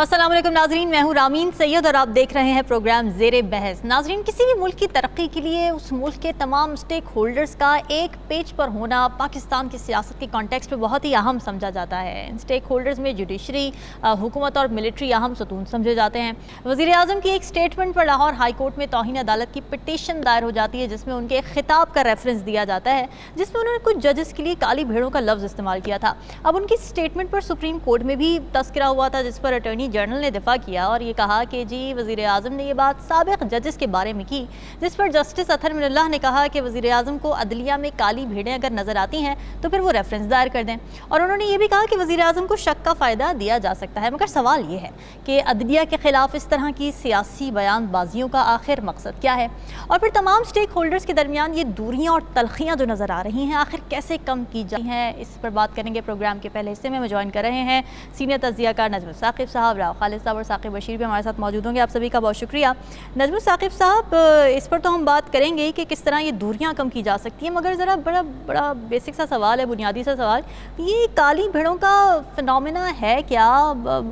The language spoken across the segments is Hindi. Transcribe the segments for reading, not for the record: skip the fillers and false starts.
अस्सलाम वालेकुम नाजरीन, मैं हूँ रामीन सैयद और आप देख रहे हैं प्रोग्राम ज़ेरे बहस। नाजरीन, किसी भी मुल्क की तरक्की के लिए उस मुल्क के तमाम स्टेक होल्डर्स का एक पेज पर होना पाकिस्तान की सियासत के कॉन्टेक्स्ट में बहुत ही अहम समझा जाता है। इन स्टेक होल्डर्स में जुडिशरी, हुकूमत और मिलिट्री अहम सतून समझे जाते हैं। वज़ीर आज़म की एक स्टेटमेंट पर लाहौर हाई कोर्ट में तौहीन अदालत की पिटीशन दायर हो जाती है, जिसमें उनके एक खिताब का रेफरेंस दिया जाता है, जिसमें उन्होंने कुछ जजेस के लिए काली भेड़ों का लफ्ज़ इस्तेमाल किया था। अब उनकी स्टेटमेंट पर सुप्रीम कोर्ट में भी तस्करा हुआ था, जिस पर अटॉर्नी जनरल ने दिफा किया और ये कहा कि जी वज़ीर आज़म ने ये बात साबिक़ जजेस के बारे में की, जिस पर जस्टिस अतहर मिनल्लाह ने कहा कि वज़ीर आज़म को अदलिया में काली भेड़ें अगर नज़र आती हैं तो फिर वो रेफरेंस दायर कर दें। और उन्होंने ये भी कहा कि वज़ीर आज़म को शक का फ़ायदा दिया जा सकता है, मगर सवाल ये है कि अदलिया के ख़िलाफ़ इस तरह की सियासी बयानबाजियों का आखिर मकसद क्या है, और फिर तमाम स्टेक होल्डर्स के दरमियान ये दूरियाँ और तलखियाँ जो नज़र आ रही हैं आखिर कैसे कम की जाती हैं, इस पर बात करेंगे। प्रोग्राम के पहले हिस्से में ज्वाइन कर रहे हैं सीनियर तज़कियाकार नजमुल साकिब साहब, राव खालिद साहब और साकिब बशीर भी हमारे साथ मौजूद होंगे। आप सभी का बहुत शुक्रिया। नजमुल साकिब साहब, इस पर तो हम बात करेंगे कि किस तरह ये दूरियां कम की जा सकती हैं, मगर ज़रा बड़ा बेसिक सा सवाल है, बुनियादी सा सवाल, ये काली भेड़ों का फिनोमेना है क्या?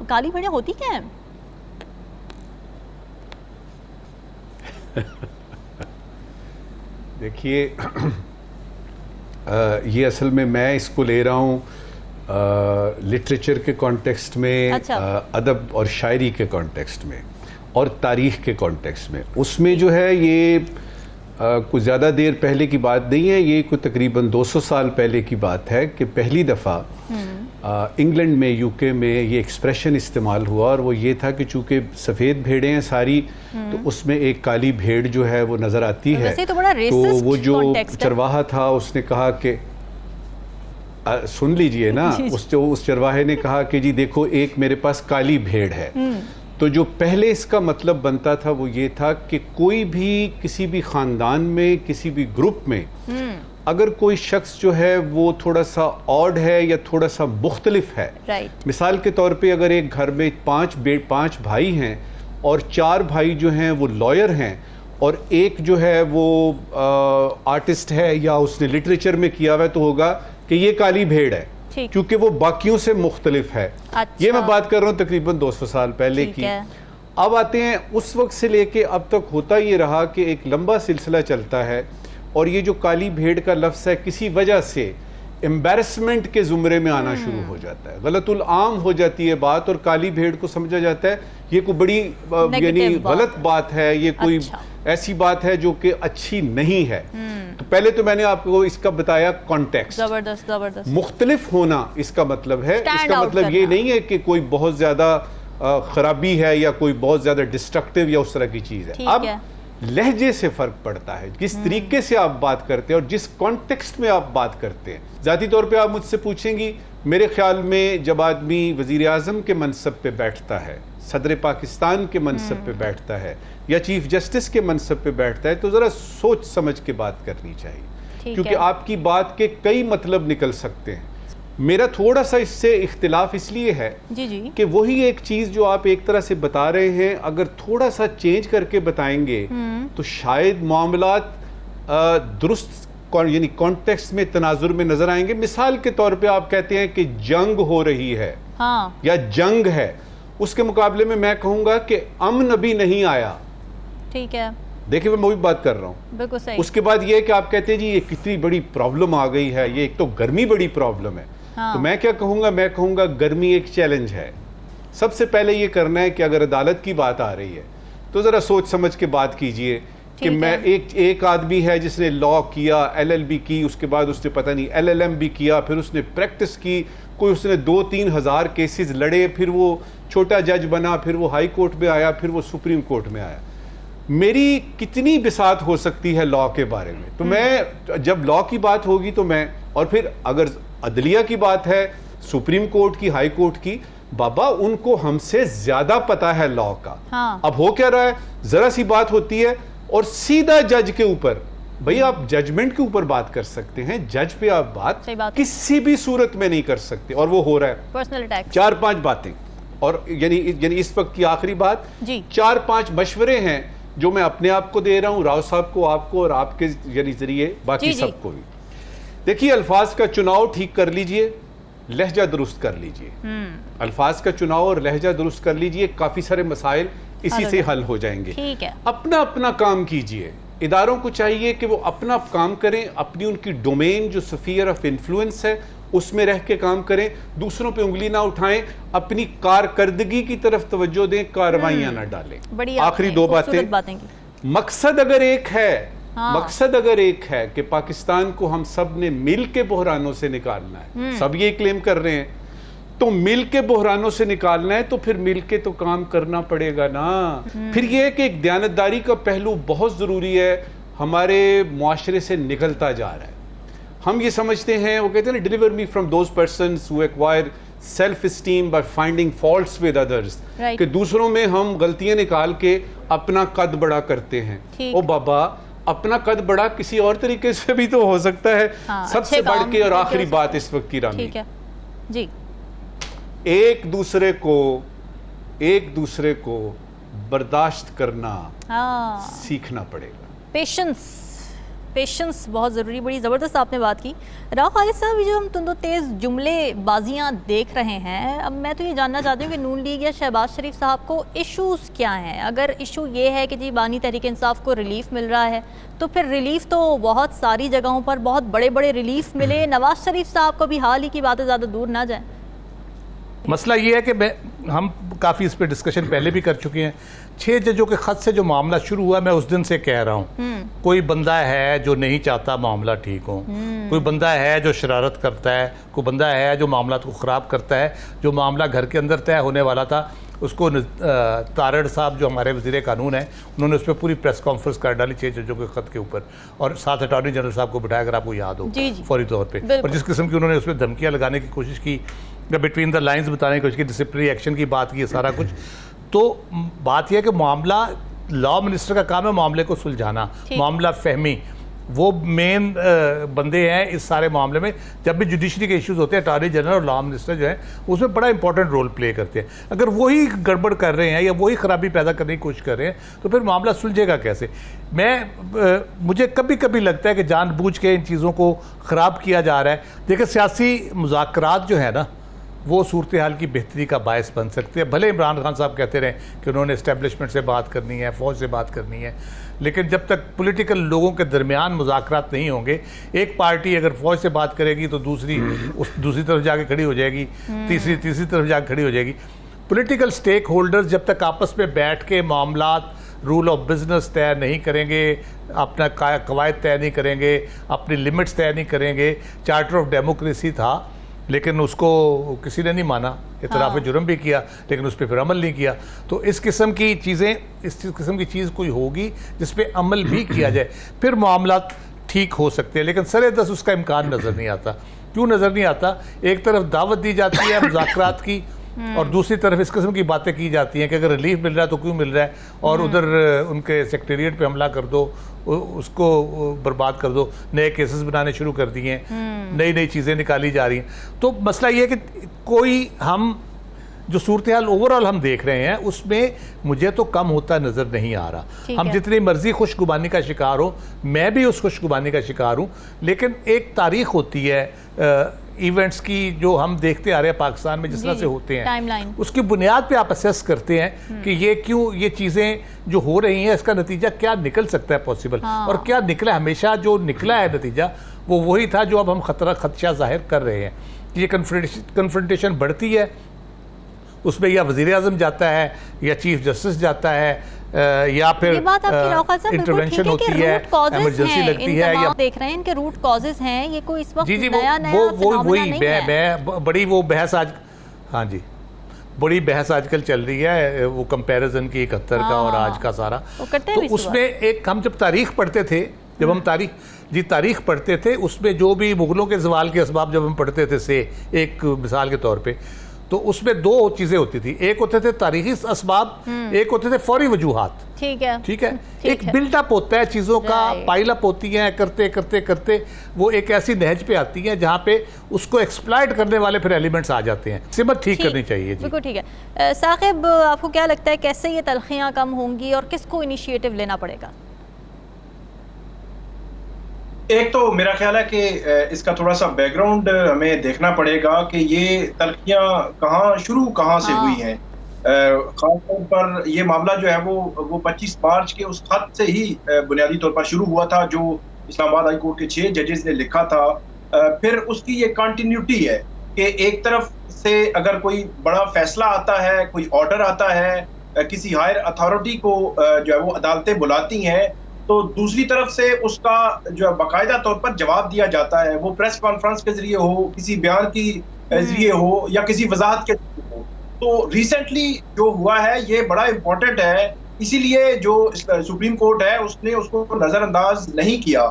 काली भेड़ें होती क्या हैं? देखिए, ये असल में मैं इसको ले रहा हूँ लिटरेचर के कॉन्टेक्स्ट में, अच्छा। अदब और शायरी के कॉन्टेक्स्ट में और तारीख़ के कॉन्टेक्स्ट में। उसमें जो है ये कुछ ज़्यादा देर पहले की बात नहीं है, ये कोई तकरीबन 200 साल पहले की बात है कि पहली दफ़ा इंग्लैंड में, यूके में ये एक्सप्रेशन इस्तेमाल हुआ, और वो ये था कि चूँकि सफ़ेद भेड़ें हैं सारी, तो उसमें एक काली भेड़ जो है वो नज़र आती है। तो बड़ा तो वो जो चरवाहा था उसने कहा कि सुन लीजिए ना, उस चरवाहे ने कहा कि जी देखो, एक मेरे पास काली भेड़ है। तो जो पहले इसका मतलब बनता था वो ये था कि कोई भी किसी भी ख़ानदान में, किसी भी ग्रुप में अगर कोई शख्स जो है वो थोड़ा सा ऑड है या थोड़ा सा मुख्तलिफ है, मिसाल के तौर पे अगर एक घर में पाँच भाई हैं और 4 भाई जो हैं वो लॉयर हैं और एक जो है वो आर्टिस्ट है या उसने लिटरेचर में किया हुआ है, तो होगा कि ये काली भेड़ है क्योंकि वो बाकियों से मुख्तलिफ है। अच्छा। ये मैं बात कर रहा हूँ तकरीबन 200 साल पहले की। अब आते हैं उस वक्त से लेके अब तक होता ये रहा कि एक लंबा सिलसिला चलता है, और ये जो काली भेड़ का लफ्ज़ है किसी वजह से एम्बैरसमेंट के ज़ुमरे में आना शुरू हो जाता है, गलतुल आम हो जाती है बात, और काली भेड़ को समझा जाता है ये कोई बड़ी यानी गलत बात है, ये कोई ऐसी बात है जो कि अच्छी नहीं है। तो पहले तो मैंने आपको इसका बताया कॉन्टेक्स्ट। जबरदस्त। मुख्तलिफ होना इसका मतलब है, इसका मतलब ये नहीं है कि कोई बहुत ज़्यादा खराबी है या कोई बहुत ज़्यादा डिस्ट्रक्टिव या उस तरह की चीज़ है। अब लहजे से फ़र्क पड़ता है, किस तरीके से आप बात करते हैं और जिस कॉन्टेक्स्ट में आप बात करते हैं। ज़ाती तौर पे आप मुझसे पूछेंगी, मेरे ख्याल में जब आदमी वज़ीर आज़म के मनसब पे बैठता है, सदर पाकिस्तान के मनसब पे बैठता है या चीफ जस्टिस के मनसब पे बैठता है, तो ज़रा सोच समझ के बात करनी चाहिए, क्योंकि आपकी बात के कई मतलब निकल सकते हैं। मेरा थोड़ा सा इससे इख्तिलाफ इसलिए है कि वही एक चीज़ जो आप एक तरह से बता रहे हैं, अगर थोड़ा सा चेंज करके बताएंगे तो शायद मामलात दुरुस्त यानी कॉन्टेक्स्ट में, तनाजुर में नजर आएंगे। मिसाल के तौर पे आप कहते हैं कि जंग हो रही है, हाँ, या जंग है, उसके मुकाबले में मैं कहूंगा कि अमन अभी नहीं आया। ठीक है, देखिए मैं वही बात कर रहा हूँ, बिल्कुल सही। उसके बाद ये कि आप कहते हैं जी ये कितनी बड़ी प्रॉब्लम आ गई है, ये एक तो गर्मी बड़ी प्रॉब्लम है। हाँ। तो मैं क्या कहूँगा, मैं कहूँगा गर्मी एक चैलेंज है। सबसे पहले ये करना है कि अगर अदालत की बात आ रही है तो ज़रा सोच समझ के बात कीजिए कि मैं एक आदमी है जिसने लॉ किया, LLB की, उसके बाद उसने पता नहीं LLM भी किया, फिर उसने प्रैक्टिस की, कोई उसने 2-3 हज़ार केसेस लड़े, फिर वो छोटा जज बना, फिर वो हाई कोर्ट में आया, फिर वो सुप्रीम कोर्ट में आया। मेरी कितनी बिसात हो सकती है लॉ के बारे में, तो मैं जब लॉ की बात होगी तो मैं, और फिर अगर अदलिया की बात है, सुप्रीम कोर्ट की, हाई कोर्ट की, बाबा उनको हमसे ज्यादा पता है लॉ का। हाँ। अब हो क्या रहा है, जरा सी बात होती है और सीधा जज के ऊपर, भाई आप जजमेंट के ऊपर बात कर सकते हैं, जज पे आप बात किसी भी सूरत में नहीं कर सकते, और वो हो रहा है पर्सनल अटैक। 4-5 बातें, और यानी इस वक्त की आखिरी बात, 4-5 मशवरे हैं जो मैं अपने आप को दे रहा हूं, राव साहब को, आपको, और आपके यानी जरिए बाकी सबको भी। देखिए, अल्फाज का चुनाव ठीक कर लीजिए, लहजा दुरुस्त कर लीजिए, अल्फाज का चुनाव और लहजा दुरुस्त कर लीजिए, काफी सारे मसाइल इसी से हल हो जाएंगे। ठीक है। अपना अपना काम कीजिए, इदारों को चाहिए कि वो अपना काम करें, अपनी उनकी डोमेन जो स्फीयर ऑफ इन्फ्लुएंस है उसमें रह के काम करें, दूसरों पे उंगली ना उठाएं, अपनी कारकर्दगी की तरफ तवज्जो दें, कार्रवाइयां ना डालें। आखिरी दो बातें, मकसद अगर एक है, मकसद अगर एक है कि पाकिस्तान को हम सब ने मिल के बहरानों से निकालना है, सब ये क्लेम कर रहे हैं, तो मिल के बहरानों से निकालना है तो फिर मिल के तो काम करना पड़ेगा ना। फिर यह कि एक दयानतदारी का पहलू बहुत जरूरी है, हमारे मुआशरे से निकलता जा रहा है। हम ये समझते हैं, वो कहते हैं ना, deliver me from those persons who acquire self esteem by finding faults with others, कि दूसरों में हम गलतियां निकाल के अपना कद बड़ा करते हैं। ओ बाबा, अपना कद बड़ा किसी और तरीके से भी तो हो सकता है। सबसे बढ़ के और आखिरी बात इस वक्त की रामी जी, एक दूसरे को बर्दाश्त करना सीखना पड़ेगा। पेशेंस बहुत ज़रूरी, बड़ी ज़बरदस्त आपने बात की। राव खालिद साहब, जो हम तुंदो तेज़ जुमलेबाजियाँ देख रहे हैं, अब मैं तो ये जानना चाहती हूँ कि नून लीग या शहबाज शरीफ साहब को इश्यूज़ क्या हैं? अगर इशू ये है कि जी बानी तहरीक इंसाफ को रिलीफ मिल रहा है, तो फिर रिलीफ तो बहुत सारी जगहों पर बहुत बड़े बड़े रिलीफ मिले, नवाज शरीफ साहब को भी हाल ही की बातें ज़्यादा दूर ना जाएँ। मसला ये है कि हम काफ़ी इस पर डिस्कशन पहले भी कर चुके हैं। 6 जजों के ख़त से जो मामला शुरू हुआ, मैं उस दिन से कह रहा हूँ, कोई बंदा है जो नहीं चाहता मामला ठीक हो, कोई बंदा है जो शरारत करता है, कोई बंदा है जो मामला को ख़राब करता है। जो मामला घर के अंदर तय होने वाला था, उसको तारड़ साहब जो हमारे वज़ीर कानून हैं, उन्होंने उस पर पूरी प्रेस कॉन्फ्रेंस कर डाली 6 जजों के ख़त के ऊपर, और साथ अटॉर्नी जनरल साहब को बिठाया, अगर आपको याद हो, फौरी तौर पर। और जिस किस्म की उन्होंने उसमें धमकियाँ लगाने की कोशिश की, या बिटवीन द लाइंस बताने की कोशिश की, डिसिप्लिनरी एक्शन की बात की, सारा कुछ। तो बात यह है कि मामला, लॉ मिनिस्टर का काम है मामले को सुलझाना, मामला फहमी, वो मेन बंदे हैं इस सारे मामले में। जब भी जुडिशरी के इश्यूज होते हैं, अटॉर्नी जनरल और लॉ मिनिस्टर जो है उसमें बड़ा इंपॉर्टेंट रोल प्ले करते हैं। अगर वही गड़बड़ कर रहे हैं या वही खराबी पैदा करने की कोशिश कर रहे हैं, तो फिर मामला सुलझेगा कैसे? मुझे कभी कभी लगता है कि जानबूझ के इन चीज़ों को ख़राब किया जा रहा है। देखिए, सियासी मुज़ाकरात जो है ना, वो सूरत हाल की बेहतरी का बायस बन सकते हैं। भले इमरान खान साहब कहते रहे कि उन्होंने इस्टेब्लिशमेंट से बात करनी है, फ़ौज से बात करनी है, लेकिन जब तक पॉलिटिकल लोगों के दरमियान मुज़ाकरात नहीं होंगे, एक पार्टी अगर फ़ौज से बात करेगी तो दूसरी तरफ जाके खड़ी हो जाएगी, तीसरी तरफ जाके खड़ी हो जाएगी। पॉलिटिकल स्टेक होल्डर्स जब तक आपस में बैठ के मामलात, रूल ऑफ बिजनेस तय नहीं करेंगे, अपना कवायद तय नहीं करेंगे, अपनी लिमिट्स तय नहीं करेंगे। चार्टर ऑफ डेमोक्रेसी था, लेकिन उसको किसी ने नहीं माना, इतराफ़ जुर्म भी किया, लेकिन उस पर फिर अमल नहीं किया। तो इस किस्म की चीज़ें, इस किस्म की चीज़ कोई होगी जिस पे अमल भी किया जाए, फिर मामला ठीक हो सकते हैं। लेकिन सरे-दस उसका इम्कान नज़र नहीं आता। क्यों नज़र नहीं आता? एक तरफ दावत दी जाती है मुज़ाकरात की, और दूसरी तरफ इस किस्म की बातें की जाती हैं कि अगर रिलीफ मिल रहा है तो क्यों मिल रहा है, और उधर उनके सेक्रेटेरिएट पे हमला कर दो, उसको बर्बाद कर दो, नए केसेस बनाने शुरू कर दिए हैं, नई नई चीज़ें निकाली जा रही हैं। तो मसला ये है कि कोई, हम जो सूरत हाल ओवरऑल हम देख रहे हैं उसमें मुझे तो कम होता नज़र नहीं आ रहा। हम जितनी मर्जी खुशगुबानी का शिकार हो, मैं भी उस खुशगुबानी का शिकार हूँ, लेकिन एक तारीख होती है इवेंट्स की जो हम देखते आ रहे हैं पाकिस्तान में जिस तरह से होते हैं, उसकी बुनियाद पे आप असेस करते हैं कि ये क्यों, ये चीज़ें जो हो रही हैं इसका नतीजा क्या निकल सकता है पॉसिबल, और क्या निकला। हमेशा जो निकला है नतीजा वो वही था जो अब हम खदशा जाहिर कर रहे हैं। ये कन्फ्रंटेशन बढ़ती है, उसमें या वज़ीर आज़म जाता है या चीफ जस्टिस जाता है, या फिर इंटरवेंशन होती है, इमरजेंसी लगती है, या देख रहे हैं इनके रूट कॉजेज हैं। ये कोई इस वक्त जी बड़ी वो बहस आज, हाँ जी, बड़ी बहस आजकल चल रही है, वो कंपैरिजन की 71 का और आज का सारा। तो उसमें एक, हम जब तारीख पढ़ते थे, जब हम तारीख पढ़ते थे, उसमें जो भी मुगलों के ज़वाल के असबाब जब हम पढ़ते थे, से एक मिसाल के तौर पे, तो उसमें दो चीज़ें होती थी। एक होते थे तारीखी असबाब, एक होते थे फौरी वजूहात। ठीक है। एक बिल्डअप होता है चीज़ों का, पाइल अप होती हैं, करते करते करते वो एक ऐसी नहज पे आती है जहाँ पे उसको एक्सप्लॉइट करने वाले फिर एलिमेंट्स आ जाते हैं। सिमत ठीक करनी चाहिए जी। बिल्कुल ठीक है। साकिब, आपको क्या लगता है कैसे ये तलखियाँ कम होंगी और किसको इनिशिएटिव लेना पड़ेगा? एक तो मेरा ख्याल है कि इसका थोड़ा सा बैकग्राउंड हमें देखना पड़ेगा कि ये तल्खियां कहाँ से हुई हैं। खासतौर पर ये मामला जो है वो 25 मार्च के उस खत से ही बुनियादी तौर पर शुरू हुआ था जो इस्लामाबाद हाई कोर्ट के 6 जजेस ने लिखा था। फिर उसकी ये कंटिन्यूटी है कि एक तरफ से अगर कोई बड़ा फैसला आता है, कोई ऑर्डर आता है, किसी हायर अथॉरिटी को जो है वो अदालतें बुलाती हैं, तो दूसरी तरफ से उसका जो है बाकायदा तौर पर जवाब दिया जाता है, वो प्रेस कॉन्फ्रेंस के जरिए हो, किसी बयान की जरिए हो या किसी वजाहत के जरिए हो। तो रिसेंटली जो हुआ है ये बड़ा इम्पोर्टेंट है, इसीलिए जो सुप्रीम कोर्ट है उसने उसको नजरअंदाज नहीं किया।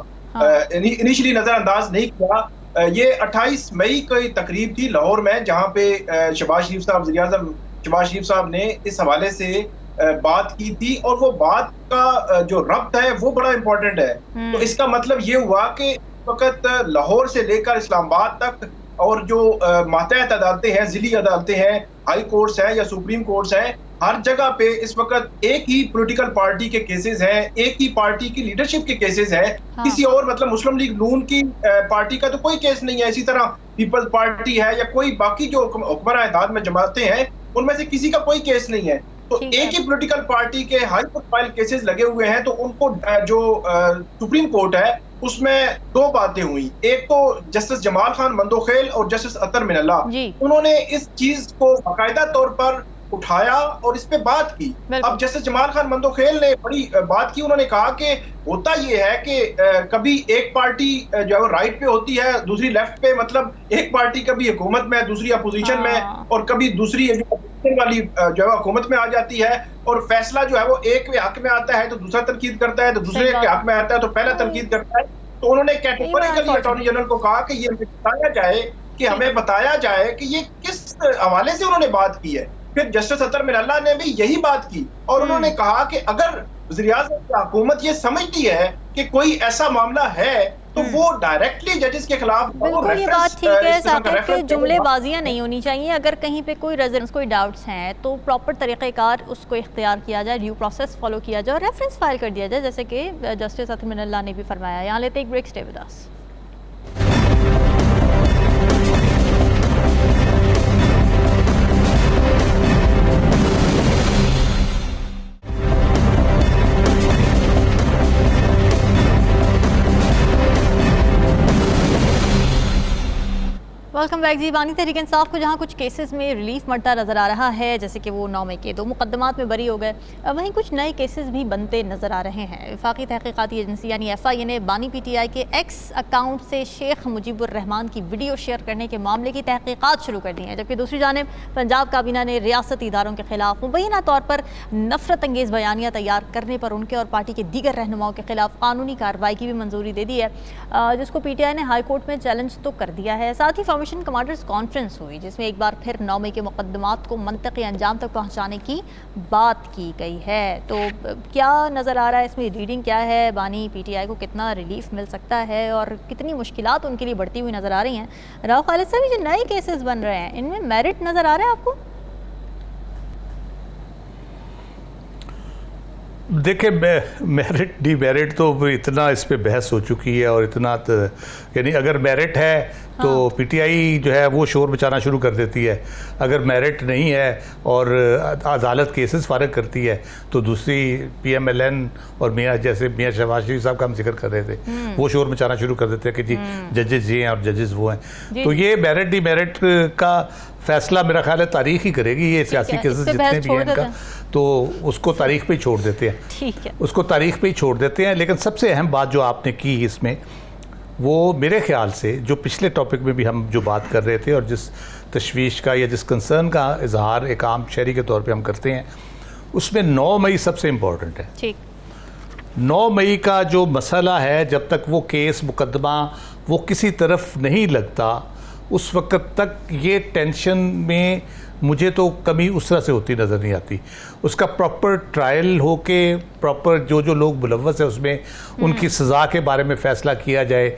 इनिशियली नजरअंदाज नहीं किया। ये 28 मई की तकरीब थी लाहौर में, जहाँ पे शहबाज शरीफ साहब, वज़ीर-ए-आज़म शहबाज शरीफ साहब ने इस हवाले से बात की थी और वो बात का जो रब्त है वो बड़ा इम्पोर्टेंट है। तो इसका मतलब ये हुआ कि वक्त लाहौर से लेकर इस्लामाबाद तक और जो मातहत अदालतें हैं, ज़िली अदालतें हैं, हाई कोर्ट्स हैं या सुप्रीम कोर्ट्स हैं, हर जगह पे इस वक्त एक ही पॉलिटिकल पार्टी के केसेस हैं, एक ही पार्टी की लीडरशिप के केसेस हैं। किसी और मतलब मुस्लिम लीग नून की पार्टी का तो कोई केस नहीं है। इसी तरह पीपल्स पार्टी है या कोई बाकी जो हुक्मरान इत्तेहाद में जमातें हैं, उनमें से किसी का कोई केस नहीं है। तो एक ही पॉलिटिकल पार्टी के हाई प्रोफाइल केसेस लगे हुए हैं। तो उनको जो सुप्रीम कोर्ट है उसमें दो बातें हुई। एक तो जस्टिस जमाल खान मंदोखेल और जस्टिस अतर मिनल्ला, उन्होंने इस चीज को बाकायदा तौर पर उठाया और इस पे बात की। अब जस्टिस जमाल खान मंदोखेल ने बड़ी बात की। उन्होंने कहा कि होता ये है कि कभी एक पार्टी जो है राइट पे होती है, दूसरी लेफ्ट पे, मतलब एक पार्टी कभी हुकूमत में, दूसरी अपोजिशन में, और कभी दूसरी अपोजिशन वाली जो है हुकूमत में आ जाती है। और फैसला जो है वो एक के हक में आता है तो दूसरा तनकीद करता है, तो दूसरे के हक में आता है तो पहला तनकीद करता है। तो उन्होंने कैटेगोरिकली अटॉर्नी जनरल को कहा कि ये बताया जाए, कि हमें बताया जाए कि ये किस हवाले से उन्होंने बात की है। फिर जस्टिस अतर मिनल्ला ने भी यही बात की और उन्होंने कहा कि अगर वज़ीर-ए-आज़म की हुकूमत ये समझती है कि कोई ऐसा मामला है तो वो डायरेक्टली जजेस के खिलाफ। बिल्कुल ये बात ठीक है साकिब कि जुमलेबाजियां नहीं होनी चाहिए। अगर कहीं पे कोई रेजिडेंस, कोई डाउट्स हैं तो प्रॉपर तरीक़ेकार उसको इख्तियार किया जाए, ड्यू प्रोसेस फॉलो किया जाए और रेफरेंस फाइल कर दिया जाए, जैसे कि जस्टिस अतर मिनल्ला ने भी फरमाया। यहाँ लेते एक break, stay with us. Welcome back जी। बानी तहरीक इंसाफ को जहाँ कुछ केसेस में रिलीफ मिलता नज़र आ रहा है, जैसे कि वो 9 मई के 2 मुकदमात में बरी हो गए, वहीं कुछ नए केसेस भी बनते नज़र आ रहे हैं। वफाकी तहकीकाती एजेंसी यानी FIA ने बानी PTI के एक्स अकाउंट से शेख मुजीबुर रहमान की वीडियो शेयर करने के मामले की तहकीकात शुरू कर दी है, जबकि दूसरी जानिब पंजाब काबीना ने रियासती इदारों के खिलाफ मुबैना तौर पर नफरत अंगेज़ बयानियाँ तैयार करने पर उनके और पार्टी के दीगर रहनुमाओं के खिलाफ कानूनी कार्रवाई की भी मंजूरी दे दी है, जिसको PTI ने हाई कोर्ट में चैलेंज तो कर दिया है। साथ ही फॉर्मेशन कमांडर्स कॉन्फ्रेंस हुई जिसमें एक बार फिर 9 मई के मुकदमात को मंतकी अंजाम तक पहुंचाने की बात की गई है। तो क्या नज़र आ रहा है इसमें, रीडिंग क्या है, बानी PTI को कितना रिलीफ मिल सकता है और कितनी मुश्किलात उनके लिए बढ़ती हुई नज़र आ रही हैं? राव खालिद साहब, जो नए केसेस बन रहे हैं इनमें मेरिट नज़र आ रहा है आपको? देखिए, मेरिट डीमेरिट तो इतना इस पे बहस हो चुकी है और इतना यानी अगर मेरिट है तो PTI जो है वो शोर मचाना शुरू कर देती है, अगर मेरिट नहीं है और अदालत केसेस फारिग करती है तो दूसरी PMLN और मियाँ शहबाज शरीफ साहब का हम जिक्र कर रहे थे, वो शोर मचाना शुरू कर देते हैं कि जी जजेस ये हैं और जजेस वो हैं। तो ये मेरिट डीमेरिट का फैसला मेरा ख्याल है तारीख ही करेगी। ये सियासी केसेस जितने भी हैं इनका, तो उसको तारीख पे ही छोड़ देते हैं, ठीक है, उसको तारीख पे ही छोड़ देते हैं। लेकिन सबसे अहम बात जो आपने की इसमें, वो मेरे ख्याल से जो पिछले टॉपिक में भी हम जो बात कर रहे थे और जिस तशवीश का या जिस कंसर्न का इजहार एक आम शहरी के तौर पे हम करते हैं, उसमें 9 मई सबसे इम्पोर्टेंट है। ठीक, 9 मई का जो मसला है, जब तक वो केस मुकदमा वो किसी तरफ नहीं लगता उस वक्त तक ये टेंशन में मुझे तो कमी उस तरह से होती नज़र नहीं आती। उसका प्रॉपर ट्रायल हो के प्रॉपर जो लोग मुलव्वस है उसमें उनकी सज़ा के बारे में फ़ैसला किया जाए,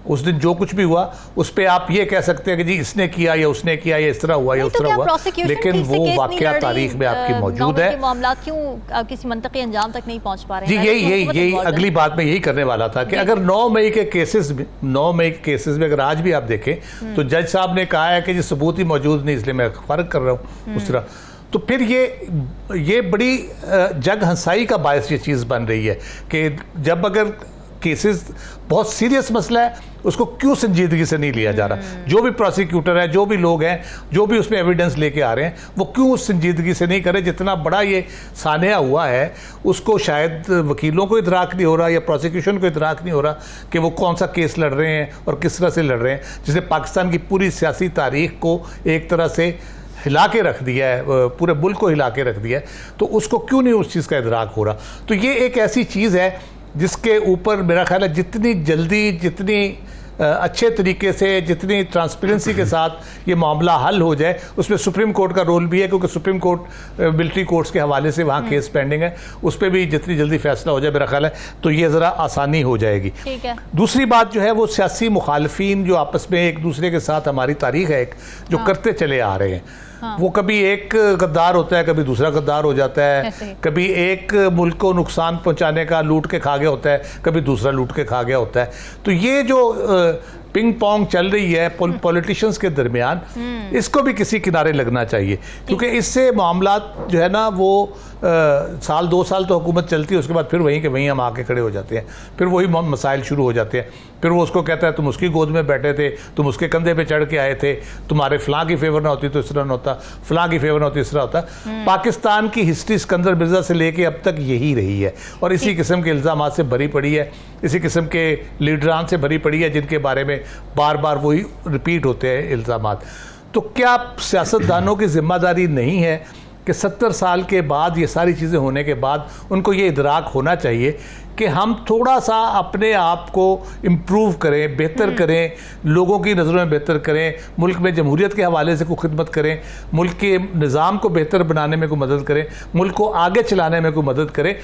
उस दिन जो कुछ भी हुआ उस पर आप ये कह सकते हैं कि जी इसने किया या उसने किया या इस तरह हुआ या उस तरह हुआ, लेकिन वो वाकया तारीख में आपकी मौजूद है। मामला क्यों किसी मंतकी अंजाम तक नहीं पहुंच पा रहे हैं? जी यही अगली बात मैं यही करने वाला था कि अगर 9 मई के केसेस में अगर आज भी आप देखें तो जज साहब ने कहा है कि जी सबूत ही मौजूद नहीं, इसलिए मैं फर्क कर रहा हूँ उस तरह, तो फिर ये बड़ी जग हंसाई का बायस ये चीज़ बन रही है कि जब अगर केसेस बहुत सीरियस मसला है उसको क्यों संजीदगी से नहीं लिया जा रहा, जो भी प्रोसिक्यूटर है, जो भी लोग हैं, जो भी उसमें एविडेंस लेके आ रहे हैं, वो क्यों उस संजीदगी से नहीं करे। जितना बड़ा ये सानिया हुआ है उसको शायद वकीलों को इदराक नहीं हो रहा या प्रोसिक्यूशन को इदराक नहीं हो रहा कि वो कौन सा केस लड़ रहे हैं और किस तरह से लड़ रहे हैं, जिसने पाकिस्तान की पूरी सियासी तारीख को एक तरह से हिला के रख दिया है, पूरे मुल्क को हिला के रख दिया है, तो उसको क्यों नहीं उस चीज़ का इदराक हो रहा। तो ये एक ऐसी चीज़ है जिसके ऊपर मेरा ख्याल है जितनी जल्दी, जितनी अच्छे तरीके से, जितनी ट्रांसपेरेंसी के साथ ये मामला हल हो जाए, उसमें सुप्रीम कोर्ट का रोल भी है, क्योंकि सुप्रीम कोर्ट मिलिट्री कोर्ट्स के हवाले से वहाँ केस पेंडिंग है, उस पर भी जितनी जल्दी फैसला हो जाए मेरा ख्याल है तो ये ज़रा आसानी हो जाएगी। ठीक है। दूसरी बात जो है वो सियासी मुखालफीन जो आपस में एक दूसरे के साथ हमारी तारीख है एक जो करते चले आ रहे हैं, वो कभी एक गद्दार होता है, कभी दूसरा गद्दार हो जाता है, कभी एक मुल्क को नुकसान पहुंचाने का लूट के खा गया होता है, कभी दूसरा लूट के खा गया होता है। तो ये जो पिंग पोंग चल रही है पॉलिटिशियंस के दरमियान, इसको भी किसी किनारे लगना चाहिए, क्योंकि इससे मामला जो है ना वो साल 2 साल तो हुकूमत चलती है, उसके बाद फिर वहीं के वहीं हम आके खड़े हो जाते हैं, फिर वही मसाइल शुरू हो जाते हैं, फिर वो उसको कहता है तुम उसकी गोद में बैठे थे, तुम उसके कंधे पे चढ़ के आए थे, तुम्हारे फलां की फेवर ना होती तो इस तरह ना होता, फलां की फेवर ना होती इस तरह होता। पाकिस्तान की हिस्ट्री सिकंदर मिर्जा से लेके अब तक यही रही है और इसी किस्म के इल्ज़ामात से भरी पड़ी है, इसी किस्म के लीडरान से भरी पड़ी है जिनके बारे में बार बार वही रिपीट होते हैं इल्ज़ामात। तो क्या सियासतदानों की जिम्मेदारी नहीं है कि 70 साल के बाद ये सारी चीज़ें होने के बाद उनको ये इदराक होना चाहिए कि हम थोड़ा सा अपने आप को इम्प्रूव करें, बेहतर करें, लोगों की नज़रों में बेहतर करें, मुल्क में जमहूरियत के हवाले से कोई खिदमत करें, मुल्क के निज़ाम को बेहतर बनाने में कोई मदद करें, मुल्क को आगे चलाने में कोई मदद करें।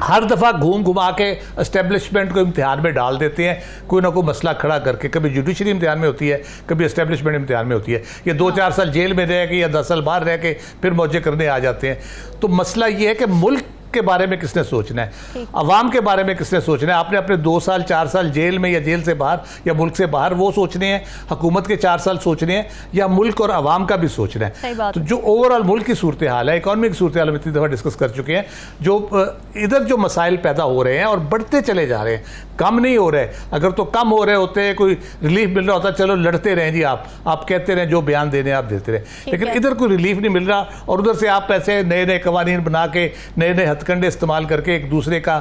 हर दफ़ा घूम घुमा के एस्टेब्लिशमेंट को इम्तिहान में डाल देते हैं, कोई ना कोई मसला खड़ा करके, कभी जुडिशरी इम्तिहान में होती है, कभी एस्टेब्लिशमेंट इम्तिहान में होती है, ये 2-4 साल जेल में रह के या 10 साल बाहर रह के फिर मौजे करने आ जाते हैं। तो मसला ये है कि मुल्क के बारे में किसने सोचना है, अवाम के बारे में किसने सोचना है। आपने अपने 2 साल 4 साल जेल में या जेल से बाहर या मुल्क से बाहर वो सोचने हैं, हुकूमत के 4 साल सोचने हैं, या मुल्क और अवाम का भी सोचना है। तो जो ओवरऑल मुल्क की सूरत हाल है, इकॉनमी की सूरत हाल हम इतनी दफ़ा डिस्कस कर चुके हैं, जो इधर जो मसाइल पैदा हो रहे हैं और बढ़ते चले जा रहे हैं, कम नहीं हो रहे। अगर तो कम हो रहे होते, कोई रिलीफ मिल रहा होता, चलो लड़ते रहें जी, आप कहते रहें, जो बयान देने आप देते रहें, लेकिन इधर कोई रिलीफ नहीं मिल रहा और उधर से आप ऐसे नए नए कवानीन बना के, नए नए हथकंडे इस्तेमाल करके एक दूसरे का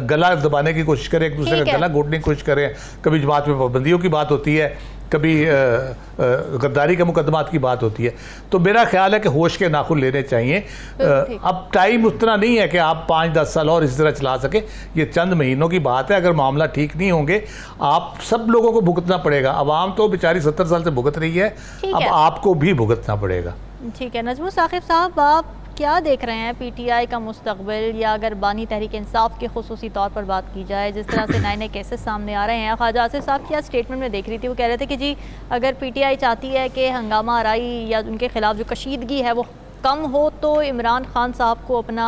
गला दबाने की कोशिश करें, एक दूसरे का गला घोटने की कोशिश करें। कभी जमात में पाबंदियों की बात होती है, कभी गद्दारी के मुकदमात की बात होती है। तो मेरा ख्याल है कि होश के नाखुन लेने चाहिए। अब टाइम उतना नहीं है कि आप 5-10 साल और इस तरह चला सके, ये चंद महीनों की बात है। अगर मामला ठीक नहीं होंगे, आप सब लोगों को भुगतना पड़ेगा। अवाम तो बेचारी 70 साल से भुगत रही है, अब आपको भी भुगतना पड़ेगा। ठीक है। नजमुल साकिब साहब, आप क्या देख रहे हैं पीटीआई का मुस्तकबिल, या अगर बानी तहरीक इंसाफ के खुसूसी तौर पर बात की जाए, जिस तरह से नए नए केसेस सामने आ रहे हैं। ख्वाजा आसिफ साहब की आज स्टेटमेंट में देख रही थी, वो कह रहे थे कि जी अगर पीटीआई चाहती है कि हंगामा आराई या उनके खिलाफ जो कशीदगी है वो कम हो, तो इमरान खान साहब को अपना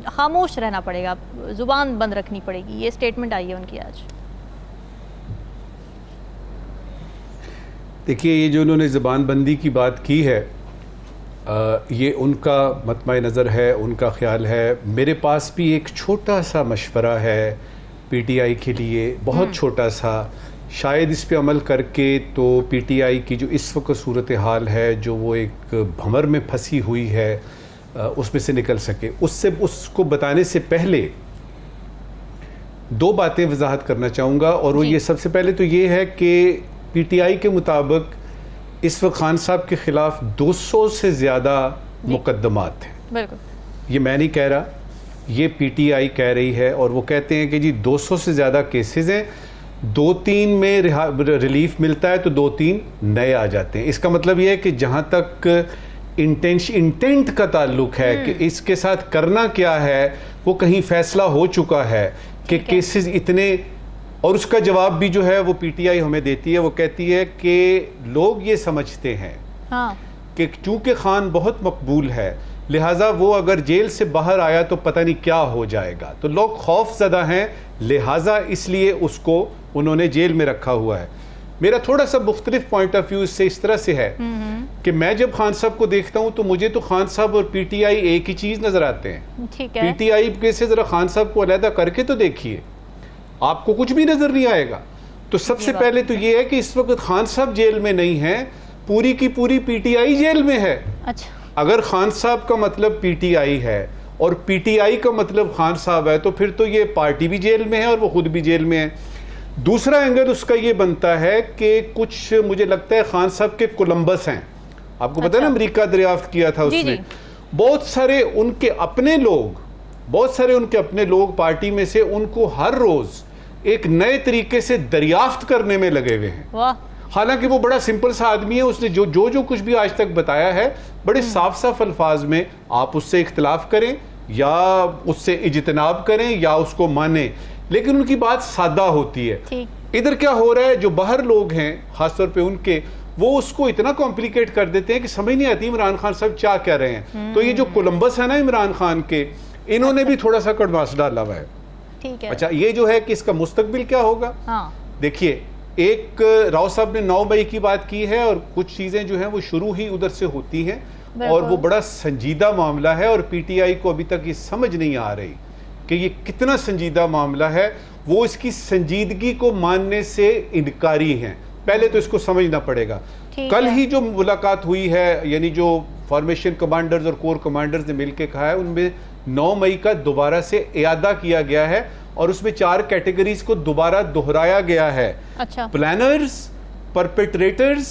खामोश रहना पड़ेगा, ज़ुबान बंद रखनी पड़ेगी। ये स्टेटमेंट आई है उनकी आज। देखिए, ये जो उन्होंने ज़ुबान बंदी की बात की है, ये उनका मतमा नज़र है, उनका ख्याल है। मेरे पास भी एक छोटा सा मशवरा है पीटीआई के लिए, बहुत छोटा सा। शायद इस पे अमल करके तो पीटीआई की जो इस वक्त सूरत हाल है, जो वो एक भंवर में फंसी हुई है, उसमें से निकल सके। उसको बताने से पहले 2 बातें वजाहत करना चाहूँगा, और वो ये सबसे पहले तो ये है कि पीटीआई के मुताबिक इस वक्त खान साहब के खिलाफ 200 से ज़्यादा मुकदमात हैं। बिल्कुल, ये मैं नहीं कह रहा, ये पीटीआई कह रही है, और वो कहते हैं कि जी 200 से ज़्यादा केसेस हैं, 2-3 में रिलीफ मिलता है तो 2-3 नए आ जाते हैं। इसका मतलब ये है कि जहाँ तक इंटेंट का ताल्लुक है कि इसके साथ करना क्या है, वो कहीं फैसला हो चुका है कि केसेस इतने और उसका जवाब भी जो है वो पीटीआई हमें देती है। वो कहती है कि लोग ये समझते हैं कि चूंकि खान बहुत मकबूल है, लिहाजा वो अगर जेल से बाहर आया तो पता नहीं क्या हो जाएगा, तो लोग खौफजदा हैं, लिहाजा इसलिए उसको उन्होंने जेल में रखा हुआ है। मेरा थोड़ा सा मुख्तलिफ पॉइंट ऑफ व्यू इससे इस तरह से है कि मैं जब खान साहब को देखता हूं तो मुझे तो खान साहब और पीटीआई एक ही चीज नजर आते हैं। ठीक है। पीटीआई के से जरा खान साहब को अलहदा करके तो देखिए, आपको कुछ भी नजर नहीं आएगा। तो सबसे पहले तो ये है कि इस वक्त खान साहब जेल में नहीं है, पूरी की पूरी पीटीआई जेल में है। अच्छा, अगर खान साहब का मतलब पीटीआई है और पीटीआई का मतलब खान साहब है, तो फिर तो ये पार्टी भी जेल में है और वो खुद भी जेल में है। दूसरा एंगल उसका ये बनता है कि कुछ मुझे लगता है खान साहब के कोलंबस हैं, आपको पता है ना, अमेरिका दरियाफ्त किया था उसने। बहुत सारे उनके अपने लोग पार्टी में से उनको हर रोज एक नए तरीके से दरियाफ्त करने में लगे हुए हैं। हालांकि वो बड़ा सिंपल सा आदमी है, उसने जो कुछ भी आज तक बताया है बड़े साफ साफ अल्फाज में, आप उससे इख्तिलाफ करें या उससे इज्तनाब करें या उसको माने, लेकिन उनकी बात सादा होती है। इधर क्या हो रहा है, जो बाहर लोग हैं खासतौर पे उनके, वो उसको इतना कॉम्प्लिकेट कर देते हैं कि समझ नहीं आती इमरान खान साहब क्या कह रहे हैं। तो ये जो कोलंबस है ना इमरान खान के, इन्होंने भी थोड़ा सा कड़मास डाला हुआ है। ठीक है। अच्छा, ये जो है कि इसका मुस्तकबिल क्या होगा। देखिए, एक राव साहब ने 9 मई की बात की है और कुछ चीजें जो हैं वो शुरू ही उधर से होती हैं और वो बड़ा संजीदा मामला है और पीटीआई को अभी तक ये समझ नहीं आ रही कि ये कितना संजीदा मामला है। वो इसकी संजीदगी को मानने से इनकारी हैं, पहले तो इसको समझना पड़ेगा। कल ही जो मुलाकात हुई है, यानी जो फॉर्मेशन कमांडर्स और कोर कमांडर्स ने मिलकर कहा है, उनमें 9 मई का दोबारा से इयादा किया गया है और उसमें 4 कैटेगरीज को दोबारा दोहराया गया है। अच्छा। Planners, perpetrators,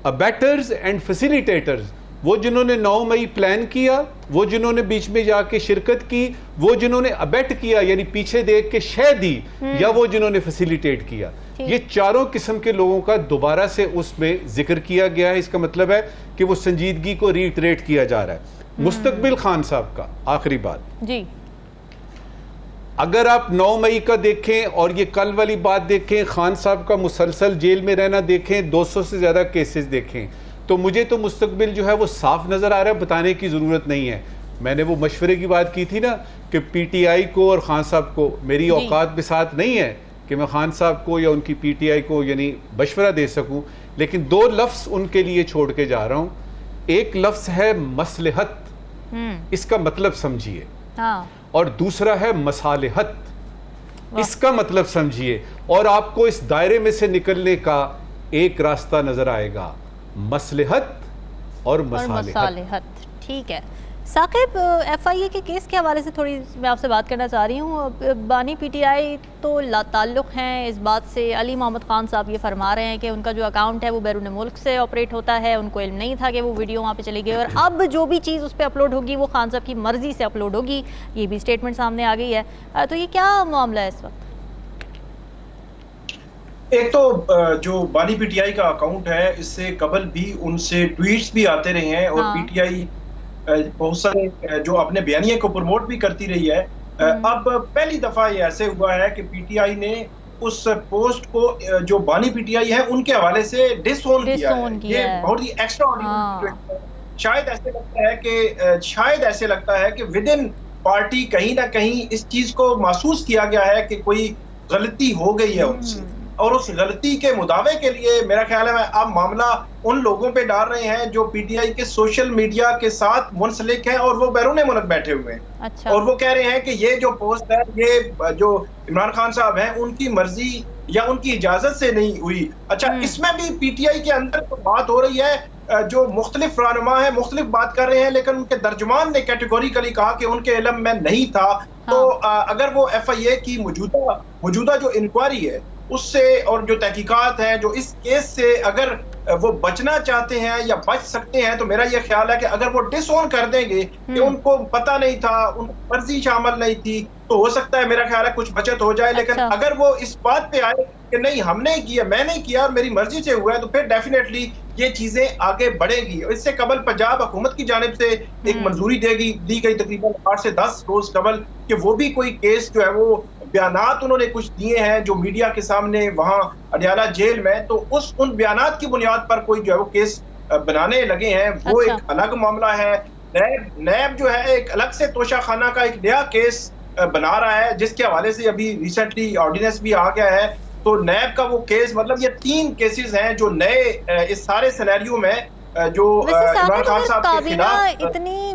abettors and facilitators. वो जिन्होंने 9 मई प्लान किया, वो जिन्होंने बीच में जाके शिरकत की, वो जिन्होंने अबेट किया यानी पीछे देख के शह दी, या वो जिन्होंने फैसिलिटेट किया, ये चारों किस्म के लोगों का दोबारा से उसमें जिक्र किया गया है। इसका मतलब है कि वो संजीदगी को रीइटरेट किया जा रहा है। मुस्तकबिल खान साहब का आखिरी बात जी, अगर आप 9 मई का देखें और ये कल वाली बात देखें, खान साहब का मुसलसल जेल में रहना देखें, 200 से ज़्यादा केसेस देखें, तो मुझे तो मुस्तकबिल जो है वो साफ नज़र आ रहा है, बताने की ज़रूरत नहीं है। मैंने वो मशवरे की बात की थी ना कि पीटीआई को और खान साहब को, मेरी औकात भी साथ नहीं है कि मैं खान साहब को या उनकी पीटीआई को यानी मशवरा दे सकूं, लेकिन 2 लफ्ज़ उनके लिए छोड़ के जा रहा हूं। एक लफ्ज़ है मसलहत, इसका मतलब समझिए, और दूसरा है मसालहत, इसका मतलब समझिए, और आपको इस दायरे में से निकलने का एक रास्ता नजर आएगा, मसलहत और मसालहत। ठीक है साकिब, एफआईए के केस के हवाले से थोड़ी मैं आपसे बात करना चाह रही हूँ। बानी पीटीआई तो लाताल्लुक़ हैं इस बात से। अली मोहम्मद खान साहब ये फरमा रहे हैं कि उनका जो अकाउंट है वो बैरून मुल्क से ऑपरेट होता है, उनको इल्म नहीं था कि वो वीडियो वहाँ पे चली गई, और अब जो भी चीज़ उस पर अपलोड होगी वो खान साहब की मर्ज़ी से अपलोड होगी, ये भी स्टेटमेंट सामने आ गई है। तो ये क्या मामला है इस वक्त? एक तो जो बानी पीटीआई का अकाउंट है, इससे कबल भी उनसे ट्वीट्स भी आते रहे हैं और पीटीआई बहुत सारे जो अपने बयानिए को प्रमोट भी करती रही है। अब पहली दफा ये ऐसे हुआ है कि पीटीआई ने उस पोस्ट को जो बानी पीटीआई है उनके हवाले से डिसओन किया है। ये बहुत ही एक्स्ट्राऑर्डिनरी। शायद ऐसे लगता है कि विद इन पार्टी कहीं ना कहीं इस चीज को महसूस किया गया है कि कोई गलती हो गई है उनसे, और उस गलती के मुदावे के लिए मेरा ख्याल है अब मामला उन लोगों पे डाल रहे हैं जो पीटीआई के सोशल मीडिया के साथ मुंसलिक हैं और वो बैरून मुल्क बैठे हुए हैं। अच्छा। और वो कह रहे हैं कि ये जो पोस्ट है, ये जो इमरान खान साहब हैं उनकी मर्जी या उनकी इजाजत से नहीं हुई। अच्छा, इसमें भी पीटीआई के अंदर तो बात हो रही है, जो मुख्तलिफ रहनुमा है मुख्तलिफ बात कर रहे हैं, लेकिन उनके तर्जुमान ने कैटेगोरिकली कहा कि उनके इल्म में नहीं था। तो अगर वो एफआईए की मौजूदा जो इंक्वायरी है उससे और जो तहकीकात है जो इस केस से अगर वो बचना चाहते हैं या बच सकते हैं, तो मेरा ये ख्याल है कि अगर वो डिसओन कर देंगे कि उनको पता नहीं था, उनकी मर्जी शामिल नहीं थी, तो हो सकता है मेरा ख्याल है कुछ बचत हो जाए। लेकिन अगर वो इस बात पे आए कि नहीं हमने किया, मैंने किया और मेरी मर्जी से हुआ है, तो फिर डेफिनेटली ये चीजें आगे बढ़ेगी। इससे कबल पंजाब हुकूमत की जानिब से एक मंजूरी दी गई तकरीबन 8 से 10 रोज कबल कि वो भी कोई केस जो है वो बयानात उन्होंने कुछ दिए हैं जो मीडिया के सामने वहाँ अडयाला जेल में, तो उन बयानात की बुनियाद पर कोई जो है वो केस बनाने लगे हैं, वो एक अलग मामला है। नैब जो है एक अलग से तोशाखाना का एक नया केस बना रहा है, जिसके हवाले से अभी रिसेंटली ऑर्डिनेंस भी आ गया है। तो नैब का वो केस, मतलब ये 3 केसेस हैं जो नए इस सारे सिनेरियो में जो इमरान खान साहब के खिलाफ इतनी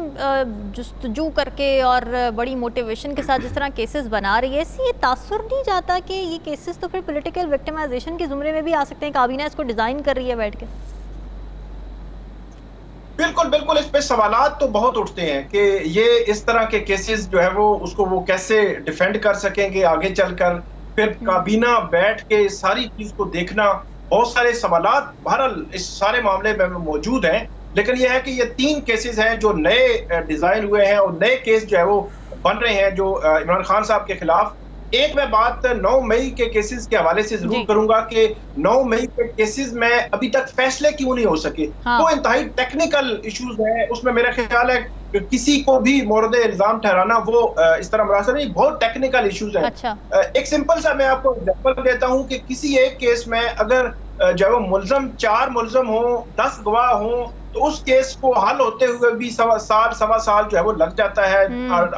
जुस्तजू करके और बड़ी मोटिवेशन के साथ जिस तरह केसेस बना रही है, इससे ये तासुर नहीं जाता कि ये केसेस तो फिर पॉलिटिकल विक्टिमाइजेशन के जुमरे में भी आ सकते हैं? काबीना इसको डिजाइन कर रही है बैठ के। बिल्कुल बिल्कुल, इस पे सवालात तो बहुत उठते हैं कि ये इस तरह के केसेस जो है वो उसको वो कैसे डिफेंड कर सकेंगे आगे चलकर। फिर काबीना बैठ के सारी चीज को देखना, बहुत सारे सवालात बहरहाल इस सारे मामले में मौजूद हैं। लेकिन यह है कि ये 3 केसेस हैं जो नए डिजाइन हुए हैं और नए केस जो है वो बन रहे हैं जो इमरान खान साहब के खिलाफ। एक मैं बात 9 मई के केसेस के हवाले से जरूर करूंगा कि 9 मई के केसेस में अभी तक फैसले क्यों नहीं हो सके। वो इंतहाई टेक्निकल इश्यूज है, उसमें मेरा ख्याल है कि किसी को भी मोरद इल्जाम ठहराना वो इस तरह मुनासिब नहीं, बहुत टेक्निकल इश्यूज है। एक सिंपल सा मैं आपको एग्जांपल देता हूं कि किसी एक केस में अगर जो है वो मुल्जम 4 मुल्जम हो, 10 गवाह हो, तो उस केस को हल होते हुए भी सवा साल जो है वो लग जाता है,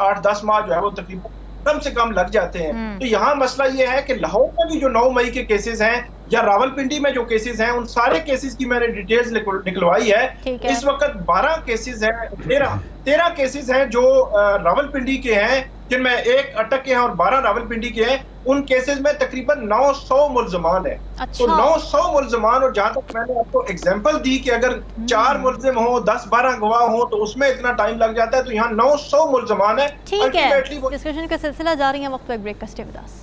8-10 माह जो है वो तकरीबन कम से कम लग जाते हैं। तो यहाँ मसला ये है कि लाहौर में भी जो 9 मई के केसेस हैं या रावलपिंडी में जो केसेस हैं, उन सारे केसेस की मैंने डिटेल्स निकलवाई है। इस वक्त 12 केसेस हैं, 13 केसेस हैं जो रावलपिंडी के हैं, जिनमें 1 अटक के हैं और 12 रावलपिंडी के हैं। उन केसेस में तकरीबन 900 मुल्जमान है। तो 900 मुल्जमान, और जहां तक मैंने आपको एग्जांपल दी कि अगर 4 मुल्जिम हो, 10-12 गवाह हो तो उसमें इतना टाइम लग जाता है, तो यहाँ 900 मुल्जमान है। ठीक है, डिस्कशन का सिलसिला जारी है, वक्त पर ब्रेक का, stay with us.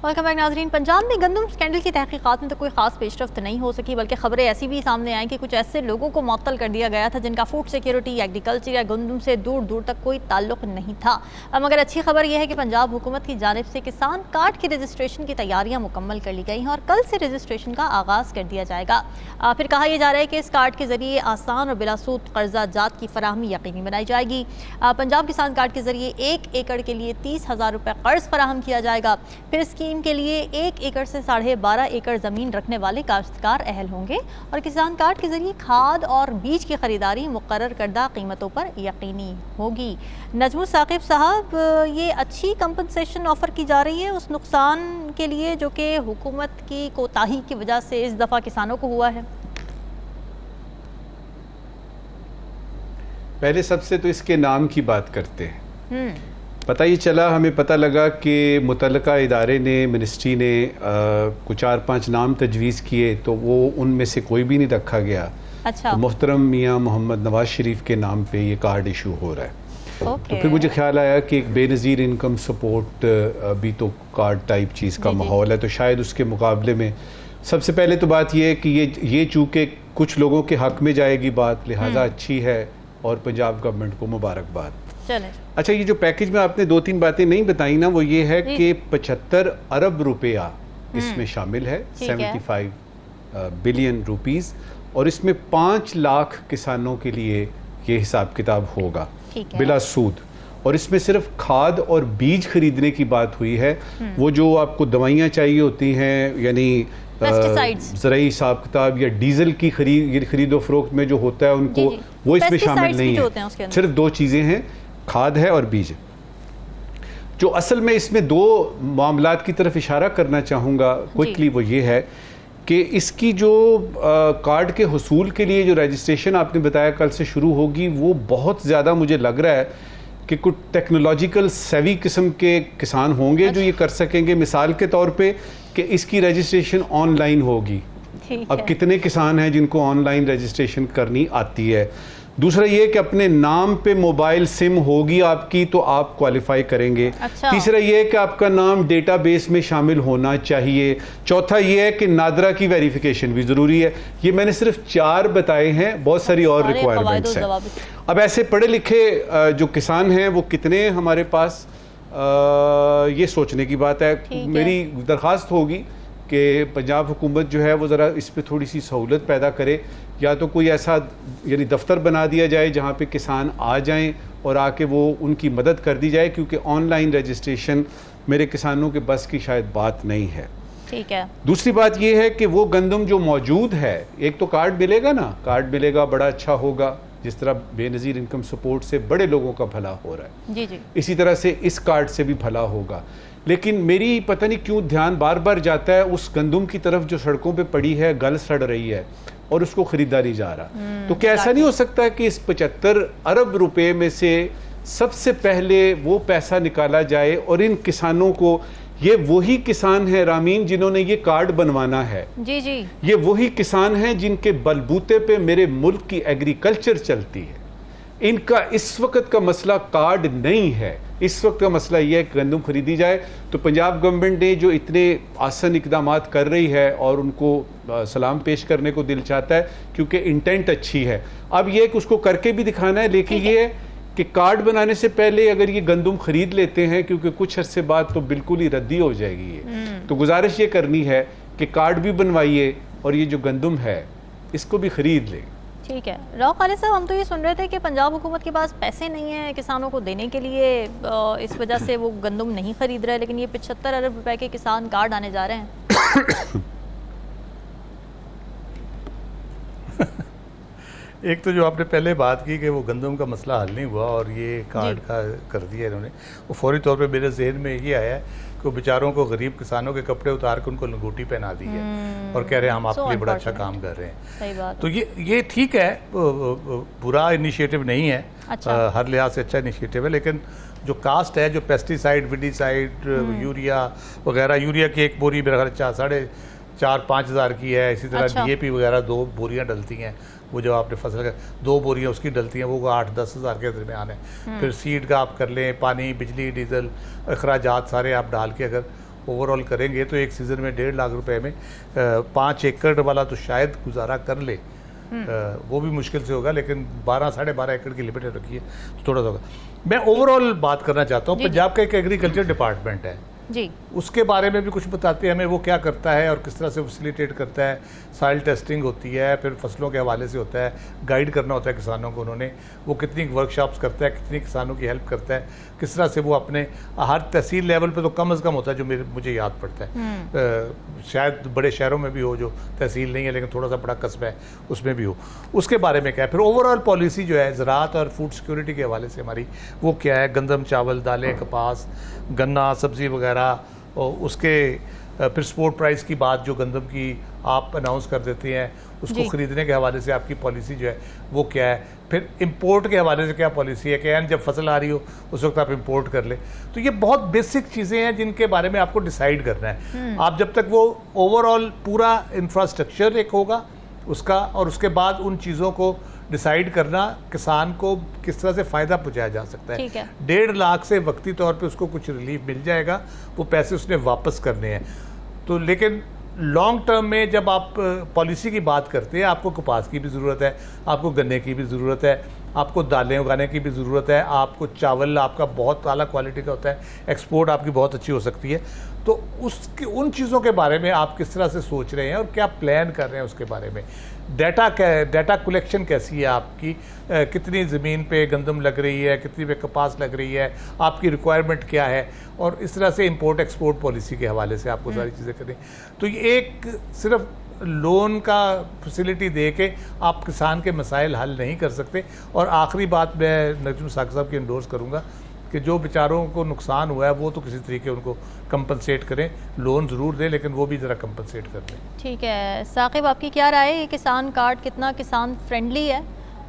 Welcome back नाजरीन। पंजाब में गंदम स्कैंडल की तहकीकात में तो कोई खास पेशरफ्त नहीं हो सकी, बल्कि खबरें ऐसी भी सामने आई कि कुछ ऐसे लोगों को मुअत्तल कर दिया गया था जिनका फूड सिक्योरिटी, एग्रीकल्चर या गंदम से दूर दूर तक कोई ताल्लुक नहीं था। मगर अच्छी खबर यह है कि पंजाब हुकूमत की जानिब से किसान कार्ड की रजिस्ट्रेशन की तैयारियाँ मुकम्मल कर ली गई हैं और कल से रजिस्ट्रेशन का आगाज़ कर दिया जाएगा। फिर कहा यह जा रहा है कि इस कार्ड के जरिए आसान और बिलासूद कर्जा जात की फराहमी यकीनी बनाई जाएगी। पंजाब किसान कार्ड के जरिए 1 एकड़ के लिए 30,000 रुपये कर्ज फराहम किया जाएगा। फिर स्कीम के लिए 1 एकड़ से 12.5 एकड़ ज़मीन रखने वाले काश्तकार अहल होंगे और किसान कार्ड के जरिए खाद और बीज की खरीदारी मुकर्रर करदा कीमतों पर यकीनी होगी। नजमुल साकिब साहब, ये अच्छी कंपनसेशन ऑफ़र की जा रही है उस नुकसान के लिए जो कि हुकूमत की कोताही की वजह से इस दफ़ा किसानों को हुआ है। पहले सबसे तो इसके नाम की बात करते हैं। पता ही चला, हमें पता लगा कि मुतल्लिका इदारे ने, मिनिस्ट्री ने कुछ 4-5 नाम तजवीज़ किए, तो वो उनमें से कोई भी नहीं रखा गया। अच्छा। तो मोहतरम मियाँ मोहम्मद नवाज शरीफ के नाम पे ये कार्ड इशू हो रहा है। तो फिर मुझे ख्याल आया कि एक बेनज़ीर इनकम सपोर्ट अभी तो कार्ड टाइप चीज़ का माहौल है, तो शायद उसके मुकाबले में सबसे पहले तो बात यह है कि ये चूँकि कुछ लोगों के हक़ में जाएगी बात, लिहाजा अच्छी है और पंजाब गवर्नमेंट को मुबारकबाद। अच्छा, ये जो पैकेज में आपने 2-3 बातें नहीं बताई ना, वो ये है कि 75 अरब रुपया इसमें शामिल है, 75 बिलियन रुपीस, और इसमें 5 लाख किसानों के लिए ये हिसाब किताब होगा बिला सूद। और इसमें सिर्फ खाद और बीज खरीदने की बात हुई है। वो जो आपको दवाइयाँ चाहिए होती हैं, यानी ज़राई हिसाब किताब या डीजल की खरीदो फरोख्त में जो होता है उनको, वो इसमें शामिल नहीं है। सिर्फ 2 चीज़ें हैं, खाद है और बीज। जो असल में इसमें 2 मामलात की तरफ इशारा करना चाहूँगा क्विकली, वो ये है कि इसकी जो कार्ड के हुसूल के लिए जो रजिस्ट्रेशन आपने बताया कल से शुरू होगी, वो बहुत ज़्यादा मुझे लग रहा है कि कुछ टेक्नोलॉजिकल सेवी किस्म के किसान होंगे जो ये कर सकेंगे। मिसाल के तौर पे कि इसकी रजिस्ट्रेशन ऑनलाइन होगी। अब कितने किसान हैं जिनको ऑनलाइन रजिस्ट्रेशन करनी आती है? दूसरा ये कि अपने नाम पे मोबाइल सिम होगी आपकी तो आप क्वालिफाई करेंगे। अच्छा। तीसरा ये है कि आपका नाम डेटाबेस में शामिल होना चाहिए। चौथा ये है कि नादरा की वेरिफिकेशन भी ज़रूरी है। ये मैंने सिर्फ 4 बताए हैं, बहुत सारी और रिक्वायरमेंट्स हैं। अब ऐसे पढ़े लिखे जो किसान हैं वो कितने हमारे पास, ये सोचने की बात है। मेरी दरख्वास्त होगी कि पंजाब हुकूमत जो है वो ज़रा इस पे थोड़ी सी सहूलत पैदा करे, या तो कोई ऐसा यानी दफ्तर बना दिया जाए जहाँ पे किसान आ जाएं और आके वो उनकी मदद कर दी जाए, क्योंकि ऑनलाइन रजिस्ट्रेशन मेरे किसानों के बस की शायद बात नहीं है। ठीक है। दूसरी बात ये है कि वो गंदम जो मौजूद है, एक तो कार्ड मिलेगा ना, कार्ड मिलेगा बड़ा अच्छा होगा, जिस तरह बेनज़ीर इनकम सपोर्ट से बड़े लोगों का भला हो रहा है, जी जी, इसी तरह से इस कार्ड से भी भला होगा। लेकिन मेरी पता नहीं क्यों ध्यान बार बार जाता है उस गंदम की तरफ जो सड़कों पे पड़ी है, गल सड़ रही है और उसको खरीदा नहीं जा रहा। तो क्या ऐसा नहीं हो सकता कि इस 75 अरब रुपए में से सबसे पहले वो पैसा निकाला जाए और इन किसानों को, ये वही किसान है रामीन जिन्होंने ये कार्ड बनवाना है, जी जी, ये वही किसान हैं जिनके बलबूते पे मेरे मुल्क की एग्रीकल्चर चलती है। इनका इस वक्त का मसला कार्ड नहीं है, इस वक्त का मसला यह है कि गंदम खरीदी जाए। तो पंजाब गवर्नमेंट ने जो इतने आसान इकदाम कर रही है और उनको सलाम पेश करने को दिल चाहता है, क्योंकि इंटेंट अच्छी है। अब यह कि उसको करके भी दिखाना है, लेकिन ये है कि कार्ड बनाने से पहले अगर ये गंदम खरीद लेते हैं, क्योंकि कुछ अरसे बाद तो बिल्कुल ही रद्दी हो जाएगी ये, तो गुजारिश ये करनी है कि कार्ड भी बनवाइए और ये जो गंदम है इसको भी खरीद लें। ठीक है। राव खालिद साहब, हम तो ये सुन रहे थे कि पंजाब हुकूमत के पास पैसे नहीं है किसानों को देने के लिए, इस वजह से वो गंदम नहीं खरीद रहे, लेकिन ये 75 अरब रुपए के किसान कार्ड आने जा रहे हैं। एक तो जो आपने पहले बात की कि वो गंदम का मसला हल नहीं हुआ और ये कार्ड का कर दिया इन्होंने, वो फौरी तौर पे मेरे जहन में ये आया है कि वो बेचारों को, गरीब किसानों के कपड़े उतार के उनको लंगोटी पहना दी है और कह रहे हैं हम आपके लिए बड़ा अच्छा काम कर रहे हैं। सही बात। तो ये ठीक है, बुरा इनिशिएटिव नहीं है, अच्छा। हर लिहाज से अच्छा इनिशिएटिव है, लेकिन जो कास्ट है, जो पेस्टिसाइड, विडीसाइड, यूरिया वगैरह, यूरिया की एक बोरी मेरा ख्याल 4,500-5 हज़ार की है, इसी तरह अच्छा। DAP वगैरह 2 बोरियां डलती हैं, वो जो आपने फसल का 2 बोरियां उसकी डलती हैं, वो 8-10 हज़ार के दरमियान है। फिर सीड का आप कर लें, पानी, बिजली, डीजल, अखराजात सारे आप डाल के अगर ओवरऑल करेंगे तो एक सीज़न में 1.5 लाख रुपए में 5 एकड़ वाला तो शायद गुजारा कर ले, वो भी मुश्किल से होगा, लेकिन 12-12.5 एकड़ की लिमिट रखी है तो थोड़ा सा होगा। मैं ओवरऑल बात करना चाहता हूँ, पंजाब का एक एग्रीकल्चर डिपार्टमेंट है जी, उसके बारे में भी कुछ बताते हैं हमें, वो क्या करता है और किस तरह से फैसिलिटेट करता है। सॉइल टेस्टिंग होती है, फिर फसलों के हवाले से होता है, गाइड करना होता है किसानों को, उन्होंने वो कितनी वर्कशॉप्स करता है, कितनी किसानों की हेल्प करता है, किस तरह से वो अपने हर तहसील लेवल पे तो कम से कम होता है जो मुझे याद पड़ता है, शायद बड़े शहरों में भी हो जो तहसील नहीं है, लेकिन थोड़ा सा बड़ा कस्बा है उसमें भी हो, उसके बारे में क्या है। फिर ओवरऑल पॉलिसी जो है ज़राअत और फूड सिक्योरिटी के हवाले से हमारी वो क्या है, गंदम, चावल, दालें, कपास, गन्ना, सब्ज़ी वगैरह, और उसके फिर सपोर्ट प्राइस की बात जो गंदम की आप अनाउंस कर देते हैं, उसको ख़रीदने के हवाले से आपकी पॉलिसी जो है वो क्या है। फिर इंपोर्ट के हवाले से क्या पॉलिसी है कि जब फसल आ रही हो उस वक्त आप इंपोर्ट कर ले। तो ये बहुत बेसिक चीज़ें हैं जिनके बारे में आपको डिसाइड करना है। आप जब तक वो ओवरऑल पूरा इंफ्रास्ट्रक्चर एक होगा उसका, और उसके बाद उन चीज़ों को डिसाइड करना किसान को किस तरह से फ़ायदा पहुंचाया जा सकता है। 1.5 लाख से वक्ती तौर पे उसको कुछ रिलीफ मिल जाएगा, वो पैसे उसने वापस करने हैं। तो लेकिन लॉन्ग टर्म में जब आप पॉलिसी की बात करते हैं, आपको कपास की भी ज़रूरत है, आपको गन्ने की भी ज़रूरत है, आपको दालें उगाने की भी ज़रूरत है, आपको चावल आपका बहुत आला क्वालिटी का होता है, एक्सपोर्ट आपकी बहुत अच्छी हो सकती है। तो उसकी उन चीज़ों के बारे में आप किस तरह से सोच रहे हैं और क्या प्लान कर रहे हैं उसके बारे में। डाटा कलेक्शन कैसी है आपकी, कितनी ज़मीन पे गंदम लग रही है, कितनी पे कपास लग रही है, आपकी रिक्वायरमेंट क्या है, और इस तरह से इंपोर्ट एक्सपोर्ट पॉलिसी के हवाले से आपको सारी चीज़ें करें। तो ये एक सिर्फ लोन का फैसिलिटी दे के आप किसान के मसाइल हल नहीं कर सकते। और आखिरी बात मैं नजम साकिब साहब की इंडोर्स करूँगा कि जो बेचारों को नुकसान हुआ है वो तो किसी तरीके उनको कंपनसेट करें, लोन ज़रूर दें लेकिन वो भी ज़रा कंपनसेट कर दें। ठीक है साकिब, आपकी क्या राय है, ये किसान कार्ड कितना किसान फ्रेंडली है?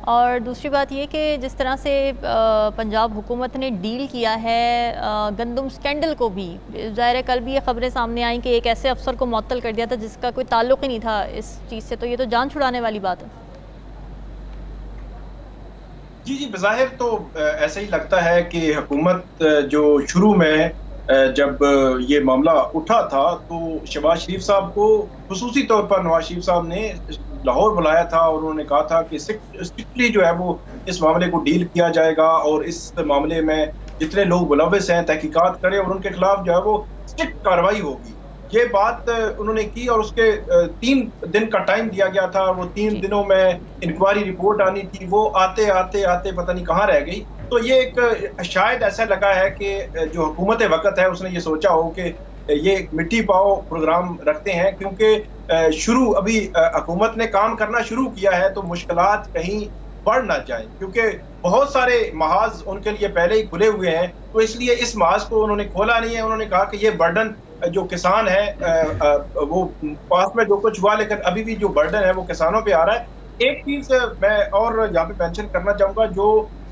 और दूसरी बात ये कि जिस तरह से पंजाब हुकूमत ने डील किया है गंदम स्कैंडल को भी, ज़ाहिर है कल भी ये खबरें सामने आई कि एक ऐसे अफसर को मुअत्तल कर दिया था जिसका कोई ताल्लुक़ ही नहीं था इस चीज़ से, तो ये तो जान छुड़ाने वाली बात है। जी, बज़ाहिर तो ऐसा ही लगता है कि हुकूमत जो शुरू में जब ये मामला उठा था तो शहबाज शरीफ साहब को खुसूसी तौर पर नवाज शरीफ साहब ने लाहौर बुलाया था और उन्होंने कहा था कि स्ट्रिक्टली जो है वो इस मामले को डील किया जाएगा और इस मामले में जितने लोग मुलव्विस हैं तहकीकात करें और उनके खिलाफ जो है वो स्ट्रिक्ट कार्रवाई होगी। ये बात उन्होंने की और उसके 3 दिन का टाइम दिया गया था। वो 3 दिनों में इंक्वायरी रिपोर्ट आनी थी, वो आते आते आते पता नहीं कहाँ रह गई। तो ये एक शायद ऐसा लगा है कि जो हुकूमत वक्त है उसने ये सोचा हो कि ये मिट्टी पाओ प्रोग्राम रखते हैं, क्योंकि शुरू अभी हुकूमत ने काम करना शुरू किया है तो मुश्किलात कहीं बढ़ ना जाए, क्योंकि बहुत सारे महाज उनके लिए पहले ही खुले हुए हैं। तो इसलिए इस महाज को उन्होंने खोला नहीं है। उन्होंने कहा कि ये बर्डन जो किसान है वो पास में जो कुछ हुआ, लेकिन अभी भी जो बर्डन है वो किसानों पे आ रहा है। एक चीज मैं और यहाँ पे मेंशन करना चाहूंगा जो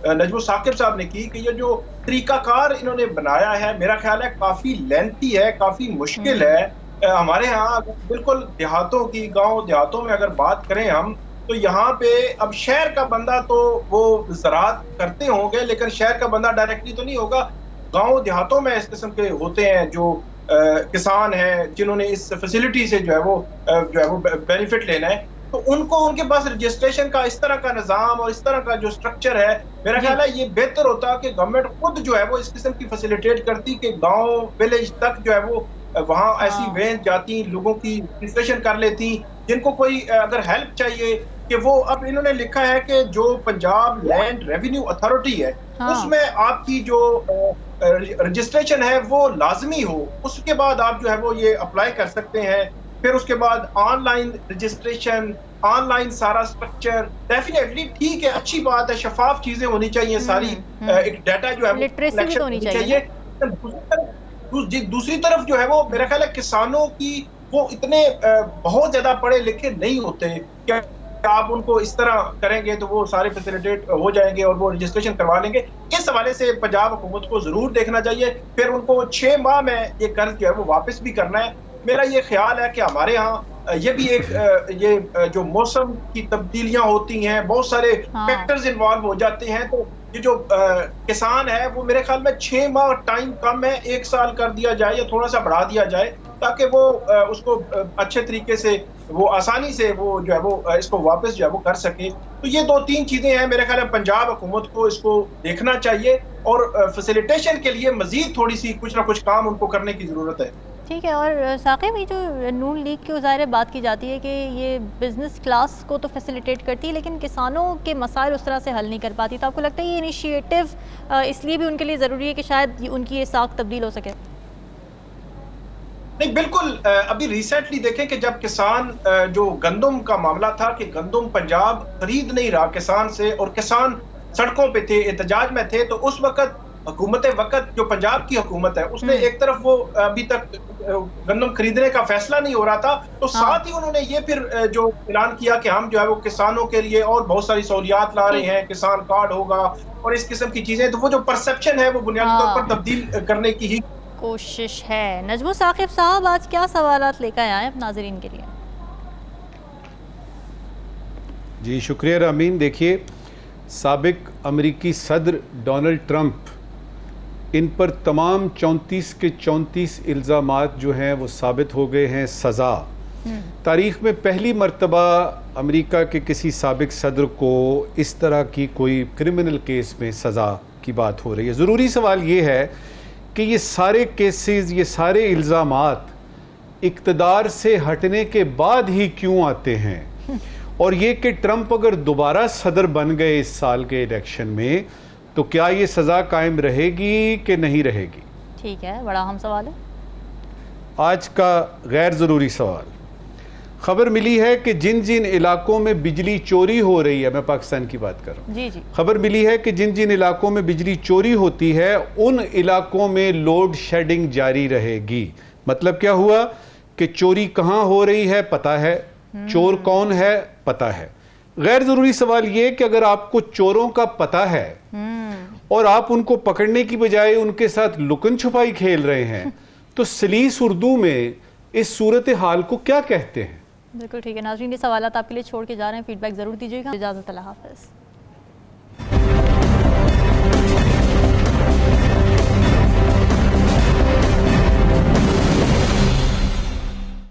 नजमो साकिब साहब ने की कि ये जो तरीकाकार इन्होंने बनाया है मेरा ख्याल है काफी लेंथी है, काफी मुश्किल है। हमारे यहाँ बिल्कुल देहातों की, गाँव देहातों में अगर बात करें हम, तो यहाँ पे अब शहर का बंदा तो वो ज़राअत करते होंगे लेकिन शहर का बंदा डायरेक्टली तो नहीं होगा। गाँव देहातों में इस किस्म के होते हैं जो किसान हैं जिन्होंने इस फैसिलिटी से जो है वो बेनिफिट लेना है, तो उनको उनके पास रजिस्ट्रेशन का इस तरह का निज़ाम और इस तरह का जो स्ट्रक्चर है, मेरा ख्याल है ये बेहतर होता कि गवर्नमेंट खुद जो है वो इस किस्म की फैसिलिटेट करती कि गांव विलेज तक जो है वो वहाँ ऐसी वैन जाती, लोगों की रजिस्ट्रेशन कर लेती, जिनको कोई अगर हेल्प चाहिए कि वो। अब इन्होंने लिखा है कि जो पंजाब लैंड रेवेन्यू अथॉरिटी है उसमें आपकी जो रजिस्ट्रेशन है वो लाजमी हो, उसके बाद आप जो है वो ये अप्लाई कर सकते हैं। फिर उसके बाद ऑनलाइन रजिस्ट्रेशन, ऑनलाइन सारा स्ट्रक्चर, डेफिनेटली ठीक है, अच्छी बात है, शफाफ चीजें होनी चाहिए, सारी एक डाटा जो है वो कलेक्शन होनी चाहिए। दूसरी तरफ जो है वो मेरा ख्याल है किसानों की वो इतने बहुत ज्यादा पढ़े लिखे नहीं होते कि आप उनको इस तरह करेंगे तो वो सारे फैसिलिटेट हो जाएंगे और वो रजिस्ट्रेशन करवा लेंगे। इस हवाले से पंजाब हुकूमत को जरूर देखना चाहिए। फिर उनको 6 माह में ये कर्ज जो है वो वापस भी करना है। मेरा ये ख्याल है कि हमारे यहाँ ये भी एक ये जो मौसम की तब्दीलियां होती हैं, बहुत सारे फैक्टर्स इन्वॉल्व हो जाते हैं, तो ये जो किसान है वो मेरे ख्याल में 6 माह टाइम कम है, 1 साल कर दिया जाए या थोड़ा सा बढ़ा दिया जाए ताकि वो उसको अच्छे तरीके से वो आसानी से वो जो है वो इसको वापस जो है वो कर सके। तो ये 2-3 चीजें हैं, मेरे ख्याल में पंजाब हुकूमत को इसको देखना चाहिए और फैसिलिटेशन के लिए मजीद थोड़ी सी कुछ ना कुछ काम उनको करने की जरूरत है। ठीक है। और साकिब, ये जो नून लीग की ज़ाहिर बात की जाती है कि ये बिज़नेस क्लास को तो फैसिलिटेट करती है लेकिन किसानों के मसाइल उस तरह से हल नहीं कर पाती, तो आपको लगता है ये इनिशिएटिव इसलिए भी उनके लिए ज़रूरी है कि शायद उनकी ये साख तब्दील हो सके? नहीं, बिल्कुल। अभी रिसेंटली देखें कि जब किसान जो गंदम का मामला था कि गंदम पंजाब खरीद नहीं रहा किसान से और किसान सड़कों पे थे, एहतजाज में थे, तो उस वक्त हुकूमत वक्त जो पंजाब की हुकूमत है उसने एक तरफ वो अभी तक गंदम खरीदने का फैसला नहीं हो रहा था, तो साथ ही उन्होंने ये फिर जो ऐलान किया कि हम जो है वो किसानों के लिए और बहुत सारी सहूलियात ला रहे हैं, किसान कार्ड होगा और इस किस्म की चीजें। तो वो जो परसेप्शन है वो बुनियादी तौर पर तब्दील करने की ही कोशिश है। नजमो साकिब साहब, आज क्या सवालात लेकर आए हैं नाज़रीन के लिए? जी शुक्रिया रामीन। देखिए, साबिक अमरीकी सदर डोनाल्ड ट्रंप, इन पर तमाम 34 के 34 इल्ज़ामात जो हैं वो साबित हो गए हैं सज़ा। तारीख़ में पहली मर्तबा अमेरिका के किसी साबिक सदर को इस तरह की कोई क्रिमिनल केस में सज़ा की बात हो रही है। ज़रूरी सवाल ये है कि ये सारे केसेस, ये सारे इल्ज़ामात इक़्तिदार से हटने के बाद ही क्यों आते हैं, और ये कि ट्रंप अगर दोबारा सदर बन गए इस साल के इलेक्शन में तो क्या ये सज़ा कायम रहेगी कि नहीं रहेगी? ठीक है, बड़ा अहम सवाल है। आज का गैर ज़रूरी सवाल, खबर मिली है कि जिन जिन इलाकों में बिजली चोरी हो रही है, मैं पाकिस्तान की बात कर रहा हूँ, जी, खबर मिली है कि जिन जिन इलाकों में बिजली चोरी होती है उन इलाकों में लोड शेडिंग जारी रहेगी। मतलब क्या हुआ कि चोरी कहाँ हो रही है पता है, चोर कौन है पता है। गैर जरूरी सवाल ये कि अगर आपको चोरों का पता है और आप उनको पकड़ने की बजाय उनके साथ लुकन छुपाई खेल रहे हैं तो सलीस उर्दू में इस सूरत हाल को क्या कहते हैं? बिल्कुल ठीक है नाज़रीन, ये सवाल आपके लिए छोड़ के जा रहे हैं, फीडबैक जरूर दीजिएगा। इजाज़त, अल्लाह हाफ़िज़।